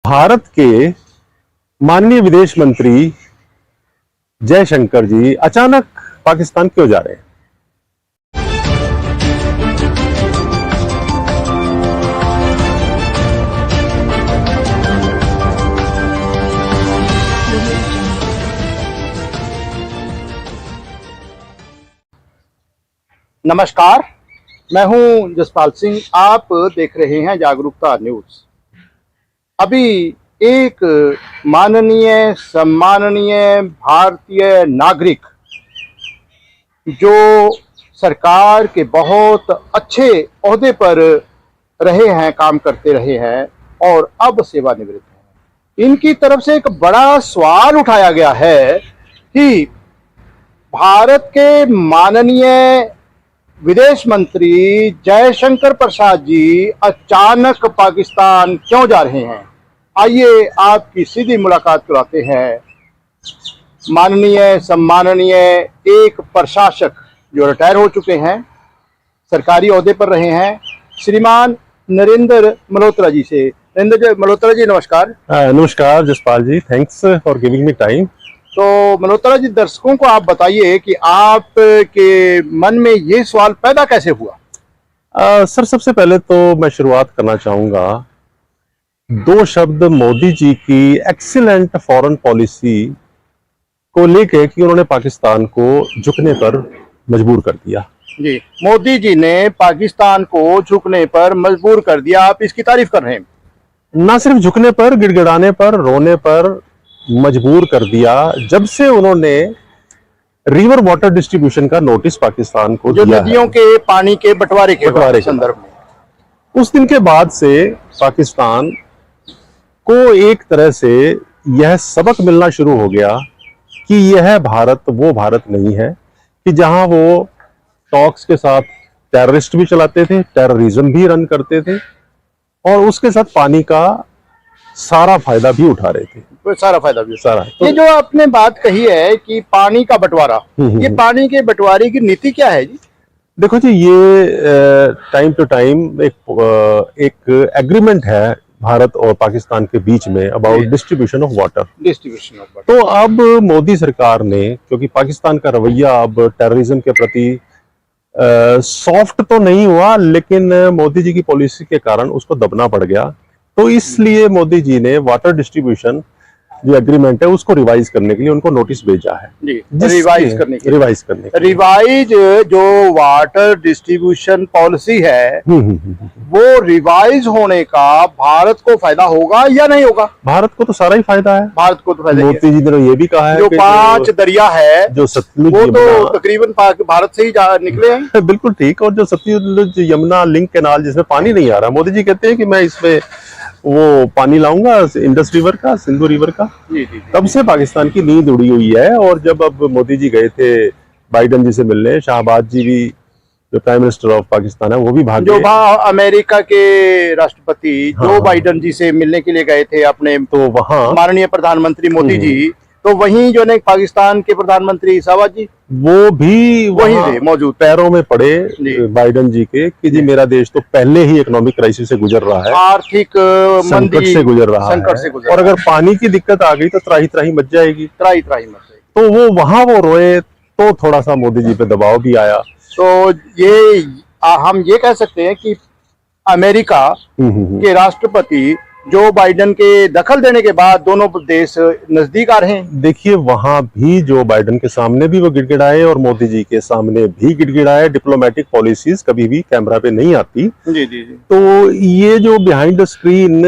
भारत के माननीय विदेश मंत्री जयशंकर जी अचानक पाकिस्तान क्यों जा रहे हैं? नमस्कार, मैं हूं जसपाल सिंह। आप देख रहे हैं जागरूकता न्यूज। अभी एक माननीय सम्माननीय भारतीय नागरिक जो सरकार के बहुत अच्छे ओहदे पर रहे हैं, काम करते रहे हैं और अब सेवानिवृत्त हैं, इनकी तरफ से एक बड़ा सवाल उठाया गया है कि भारत के माननीय विदेश मंत्री जयशंकर प्रसाद जी अचानक पाकिस्तान क्यों जा रहे हैं। आइए आपकी सीधी मुलाकात कराते हैं माननीय सम्माननीय एक प्रशासक जो रिटायर हो चुके हैं, सरकारी ओहदे पर रहे हैं, श्रीमान नरेंद्र मल्होत्रा जी से। नरेंद्र मल्होत्रा जी नमस्कार। नमस्कार Jaspal ji, thanks for giving me time. तो मल्होत्रा जी, दर्शकों को आप बताइए कि आपके मन में ये सवाल पैदा कैसे हुआ। सर, सबसे पहले तो मैं शुरुआत करना चाहूंगा दो शब्द मोदी जी की एक्सीलेंट फॉरेन पॉलिसी को लेके कि उन्होंने पाकिस्तान को झुकने पर मजबूर कर दिया। जी, मोदी जी ने पाकिस्तान को झुकने पर मजबूर कर दिया, आप इसकी तारीफ कर रहे हैं। ना सिर्फ झुकने पर, गिड़गिड़ाने पर, रोने पर मजबूर कर दिया जब से उन्होंने रिवर वाटर डिस्ट्रीब्यूशन का नोटिस पाकिस्तान को जो दिया नदियों के पानी के बंटवारे के संदर्भ में। उस दिन के बाद से पाकिस्तान को एक तरह से यह सबक मिलना शुरू हो गया कि यह भारत वो भारत नहीं है कि जहां वो टॉक्स के साथ टेररिस्ट भी चलाते थे, टेररिज्म भी रन करते थे और उसके साथ पानी का सारा फायदा भी उठा रहे थे। सारा फायदा भी सारा ये जो आपने बात कही है कि पानी का बंटवारा, ये पानी के बंटवारे की नीति क्या है जी? देखो जी, ये टाइम टू टाइम एक एग्रीमेंट है भारत और पाकिस्तान के बीच में अबाउट डिस्ट्रीब्यूशन ऑफ वाटर। तो अब मोदी सरकार ने, क्योंकि पाकिस्तान का रवैया अब टेररिज्म के प्रति सॉफ्ट तो नहीं हुआ, लेकिन मोदी जी की पॉलिसी के कारण उसको दबना पड़ गया, तो इसलिए मोदी जी ने वाटर डिस्ट्रीब्यूशन जो एग्रीमेंट है उसको रिवाइज करने के लिए उनको नोटिस भेजा है। जी, रिवाइज करने रिवाइज जो वाटर डिस्ट्रीब्यूशन पॉलिसी है वो रिवाइज होने का भारत को फायदा होगा या नहीं होगा? भारत को तो सारा ही फायदा है। भारत को तो फायदा। मोदी जी ने ये भी कहा है जो 5 दरिया है जो सतलुज वो तो तकरीबन भारत से ही निकले हैं। बिल्कुल ठीक। और जो सतलुज यमुना लिंक कैनाल जिसमें पानी नहीं आ रहा, मोदी जी कहते हैं कि मैं इसमें वो पानी लाऊंगा इंडस रिवर का, सिंधु रिवर का। तब से पाकिस्तान की नींद उड़ी हुई है। और जब अब मोदी जी गए थे बाइडन जी से मिलने, शाहबाज जी भी जो प्राइम मिनिस्टर ऑफ पाकिस्तान है वो भी भाग गए। अमेरिका के राष्ट्रपति जो बाइडन जी से मिलने के लिए गए थे अपने, तो वहाँ माननीय प्रधानमंत्री मोदी जी, तो वहीं जो ने पाकिस्तान के प्रधानमंत्री शाहबाज जी वो भी वहीं थे मौजूद, पैरों में पड़े बाइडन जी के कि जी मेरा देश तो पहले ही इकोनॉमिक क्राइसिस से गुजर रहा है, आर्थिक संकट से गुजर रहा है, और अगर पानी की दिक्कत आ गई तो त्राही त्राही मच जाएगी, त्राही त्राही मच जाएगी। तो वो वहां वो रोए तो थोड़ा सा मोदी जी पे दबाव भी आया। तो ये हम ये कह सकते हैं कि अमेरिका के राष्ट्रपति जो बाइडन के दखल देने के बाद दोनों देश नजदीक आ रहे हैं। देखिए, वहां भी जो बाइडन के सामने भी वो गिड़गिड़ाए और मोदी जी के सामने भी गिड़गिड़ाए। डिप्लोमेटिक पॉलिसीज कभी भी कैमरा पे नहीं आती। जी जी जी। तो ये जो बिहाइंड द स्क्रीन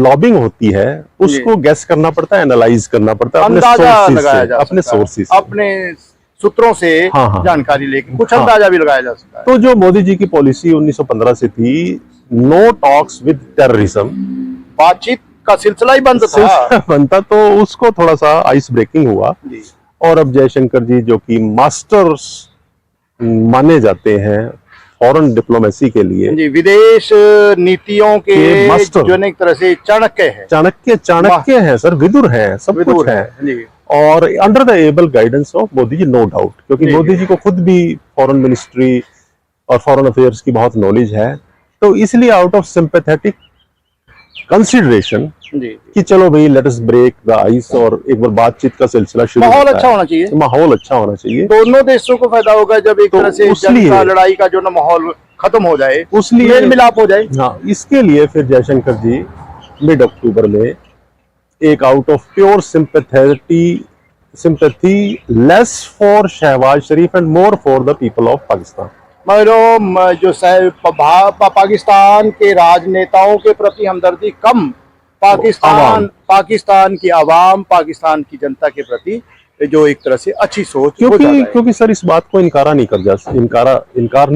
लॉबिंग होती है उसको गैस करना पड़ता है, एनालाइज करना पड़ता है, अपने सोर्सेज, अपने सूत्रों से जानकारी लेके कुछ अंदाजा भी लगाया जा सकता है। तो जो मोदी जी की पॉलिसी 1915 से थी, नो टॉक्स विद टेररिज्म, बातचीत का सिलसिला ही बनता, तो उसको थोड़ा सा आइस ब्रेकिंग हुआ। और अब जयशंकर जी जो कि मास्टर्स माने जाते हैं फॉरेन डिप्लोमेसी के लिए, जी, विदेश नीतियों के मास्टर, जो एक तरह से चाणक्य हैं सर, विदुर हैं, सब कुछ है। और under the able guidance of Modi ji, no doubt, क्योंकि मोदी जी को खुद भी फॉरेन मिनिस्ट्री और फॉरेन अफेयर्स की बहुत नॉलेज है। तो इसलिए आउट ऑफ सिंपैथेटिक कंसिडरेशन जी कि चलो भाई let us break the ice और एक बार बातचीत का सिलसिला शुरू माहौल होता अच्छा है। होना चाहिए, माहौल अच्छा होना चाहिए। दोनों देशों को फायदा होगा जब एक तो तरह से उस जंग लिए- का, लड़ाई का जो ना माहौल खत्म हो जाए, उसलिए मेल मिलाप हो जाए। हाँ, इसके लिए फिर जयशंकर जी मिड अक्टूबर में एक out of pure sympathy less for Shahbaz Sharif and more for the people of Pakistan, जो पाकिस्तान के राजनेताओं के प्रति हमदर्दी कम, आवाम। पाकिस्तान की आवाम, पाकिस्तान की जनता के प्रति जो एक तरह से अच्छी सोच, वो ज्यादा है। क्योंकि सर इस बात को इनकार नहीं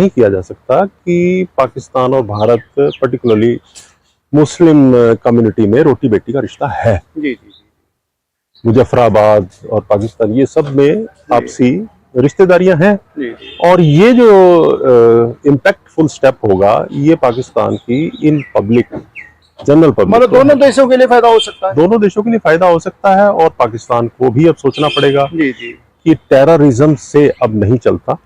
किया जा सकता कि पाकिस्तान और भारत पर्टिकुलरली मुस्लिम कम्युनिटी में रोटी बेटी का रिश्ता है। जी जी मुजफ्फराबाद और पाकिस्तान ये सब में आपसी रिश्तेदारियां हैं। जी जी और ये जो इम्पैक्टफुल स्टेप होगा ये पाकिस्तान की इन पब्लिक जनरल पब्लिक मतलब दोनों देशों के लिए फायदा हो सकता है। दोनों देशों के लिए फायदा हो सकता है। और पाकिस्तान को भी अब सोचना पड़ेगा जी जी कि टेररिज्म से अब नहीं चलता।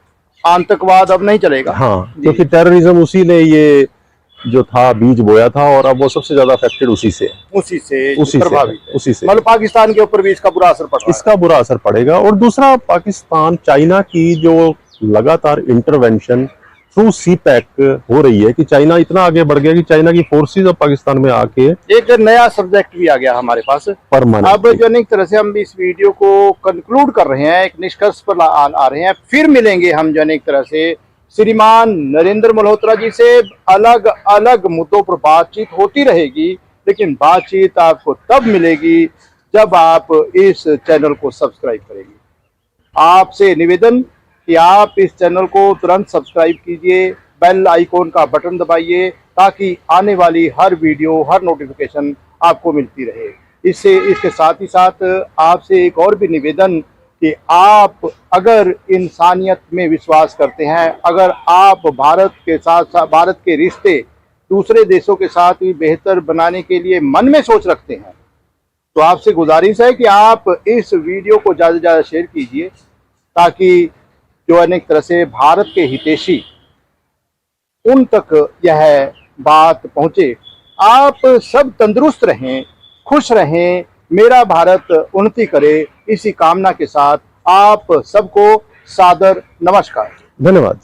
आतंकवाद अब नहीं चलेगा। हाँ, जी। क्योंकि टेररिज्म उसी ने ये जो था बीज बोया था और अब वो सबसे ज्यादा अफेक्टेड उसी से प्रभावित है। उसी से मतलब पाकिस्तान के ऊपर भी इसका बुरा असर पड़ रहा है। इसका बुरा असर पड़ेगा। और दूसरा, पाकिस्तान चाइना की जो लगातार इंटरवेंशन थ्रू सी पैक हो रही है कि चाइना इतना आगे बढ़ गया कि चाइना की फोर्सेस अब पाकिस्तान में आके एक नया सब्जेक्ट भी आ गया हमारे पास। परमानेंट अब जो एक तरह से हम इस वीडियो को कंक्लूड कर रहे हैं, एक निष्कर्ष पर आ रहे हैं। फिर मिलेंगे हम जो एक तरह से श्रीमान नरेंद्र मल्होत्रा जी से। अलग अलग मुद्दों पर बातचीत होती रहेगी, लेकिन बातचीत आपको तब मिलेगी जब आप इस चैनल को सब्सक्राइब करेंगे। आपसे निवेदन कि आप इस चैनल को तुरंत सब्सक्राइब कीजिए, बेल आइकॉन का बटन दबाइए ताकि आने वाली हर वीडियो, हर नोटिफिकेशन आपको मिलती रहे। इसके साथ ही साथ आपसे एक और भी निवेदन कि आप अगर इंसानियत में विश्वास करते हैं, अगर आप भारत के साथ भारत के रिश्ते दूसरे देशों के साथ भी बेहतर बनाने के लिए मन में सोच रखते हैं, तो आपसे गुजारिश है कि आप इस वीडियो को ज़्यादा से ज़्यादा शेयर कीजिए ताकि जो अनेक तरह से भारत के हितैषी उन तक यह बात पहुंचे। आप सब तंदुरुस्त रहें, खुश रहें, मेरा भारत उन्नति करे, इसी कामना के साथ आप सबको सादर नमस्कार। धन्यवाद।